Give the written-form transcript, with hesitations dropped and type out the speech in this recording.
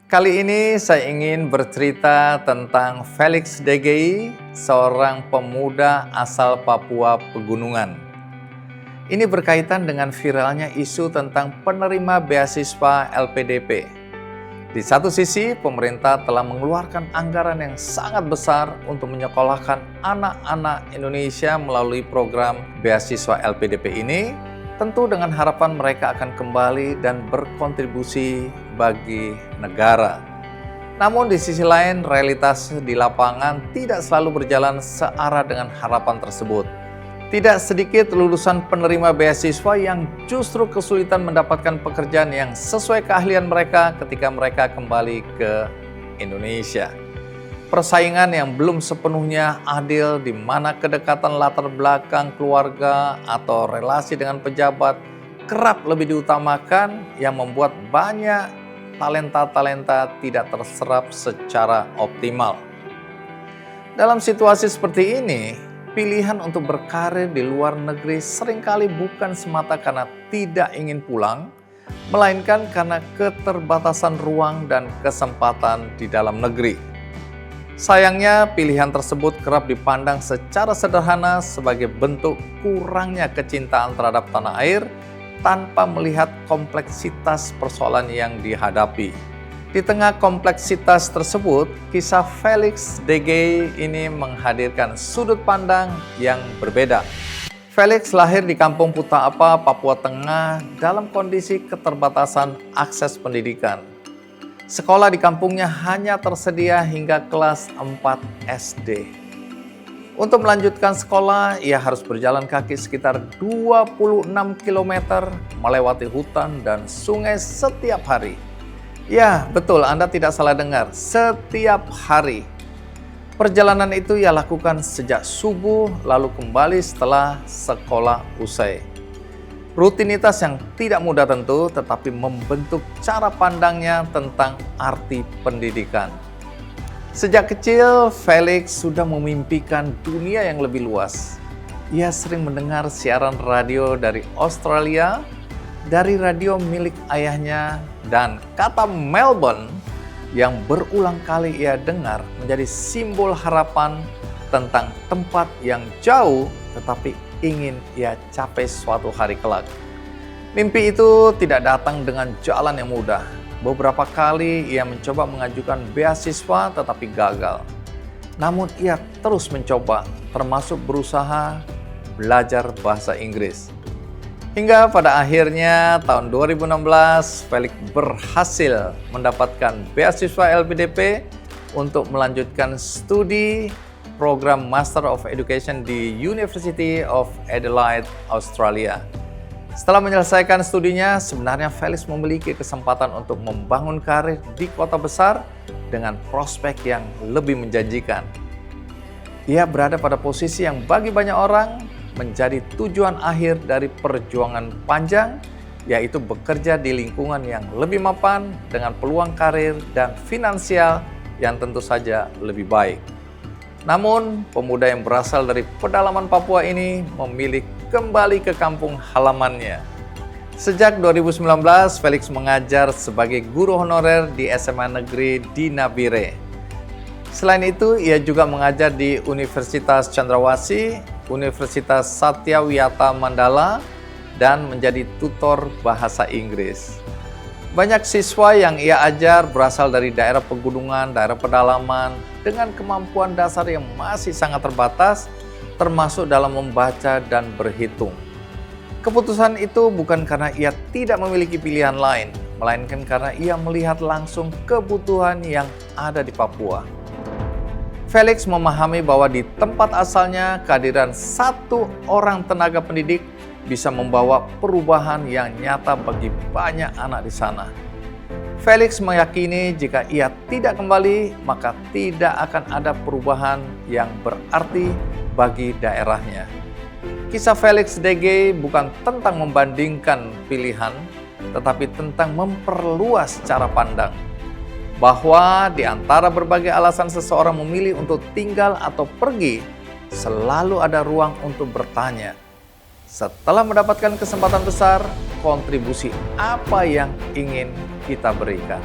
Kali ini saya ingin bercerita tentang Felix DGI, seorang pemuda asal Papua Pegunungan. Ini berkaitan dengan viralnya isu tentang penerima beasiswa LPDP. Di satu sisi, pemerintah telah mengeluarkan anggaran yang sangat besar untuk menyekolahkan anak-anak Indonesia melalui program beasiswa LPDP ini, tentu dengan harapan mereka akan kembali dan berkontribusi bagi negara. Namun di sisi lain, realitas di lapangan tidak selalu berjalan searah dengan harapan tersebut. Tidak sedikit lulusan penerima beasiswa yang justru kesulitan mendapatkan pekerjaan yang sesuai keahlian mereka ketika mereka kembali ke Indonesia. Persaingan yang belum sepenuhnya adil, di mana kedekatan latar belakang keluarga atau relasi dengan pejabat kerap lebih diutamakan, yang membuat banyak talenta-talenta tidak terserap secara optimal. Dalam situasi seperti ini, pilihan untuk berkarir di luar negeri seringkali bukan semata karena tidak ingin pulang, melainkan karena keterbatasan ruang dan kesempatan di dalam negeri. Sayangnya, pilihan tersebut kerap dipandang secara sederhana sebagai bentuk kurangnya kecintaan terhadap tanah air tanpa melihat kompleksitas persoalan yang dihadapi. Di tengah kompleksitas tersebut, kisah Felix DGI ini menghadirkan sudut pandang yang berbeda. Felix lahir di Kampung Puta-Apa, Papua Tengah, dalam kondisi keterbatasan akses pendidikan. Sekolah di kampungnya hanya tersedia hingga kelas 4 SD. Untuk melanjutkan sekolah, ia harus berjalan kaki sekitar 26 km melewati hutan dan sungai setiap hari. Ya, betul, Anda tidak salah dengar, setiap hari. Perjalanan itu ia lakukan sejak subuh lalu kembali setelah sekolah usai. Rutinitas yang tidak mudah tentu, tetapi membentuk cara pandangnya tentang arti pendidikan. Sejak kecil, Felix sudah memimpikan dunia yang lebih luas. Ia sering mendengar siaran radio dari Australia, dari radio milik ayahnya, dan kata Melbourne yang berulang kali ia dengar menjadi simbol harapan tentang tempat yang jauh tetapi ingin ia capai suatu hari kelak. Mimpi itu tidak datang dengan jalan yang mudah. Beberapa kali ia mencoba mengajukan beasiswa tetapi gagal. Namun ia terus mencoba, termasuk berusaha belajar bahasa Inggris. Hingga pada akhirnya tahun 2016, Felix berhasil mendapatkan beasiswa LPDP untuk melanjutkan studi program Master of Education di University of Adelaide, Australia. Setelah menyelesaikan studinya, sebenarnya Felix memiliki kesempatan untuk membangun karir di kota besar dengan prospek yang lebih menjanjikan. Ia berada pada posisi yang bagi banyak orang menjadi tujuan akhir dari perjuangan panjang, yaitu bekerja di lingkungan yang lebih mapan dengan peluang karir dan finansial yang tentu saja lebih baik. Namun, pemuda yang berasal dari pedalaman Papua ini memilih kembali ke kampung halamannya. Sejak 2019, Felix mengajar sebagai guru honorer di SMA Negeri di Nabire. Selain itu, ia juga mengajar di Universitas Cendrawasih, Universitas Satyawiyata Mandala, dan menjadi tutor bahasa Inggris. Banyak siswa yang ia ajar berasal dari daerah pegunungan, daerah pedalaman, dengan kemampuan dasar yang masih sangat terbatas, termasuk dalam membaca dan berhitung. Keputusan itu bukan karena ia tidak memiliki pilihan lain, melainkan karena ia melihat langsung kebutuhan yang ada di Papua. Felix memahami bahwa di tempat asalnya, kehadiran satu orang tenaga pendidik bisa membawa perubahan yang nyata bagi banyak anak di sana. Felix meyakini jika ia tidak kembali, maka tidak akan ada perubahan yang berarti bagi daerahnya. Kisah Felix DGI bukan tentang membandingkan pilihan, tetapi tentang memperluas cara pandang. Bahwa di antara berbagai alasan seseorang memilih untuk tinggal atau pergi, selalu ada ruang untuk bertanya, setelah mendapatkan kesempatan besar, kontribusi apa yang ingin kita berikan.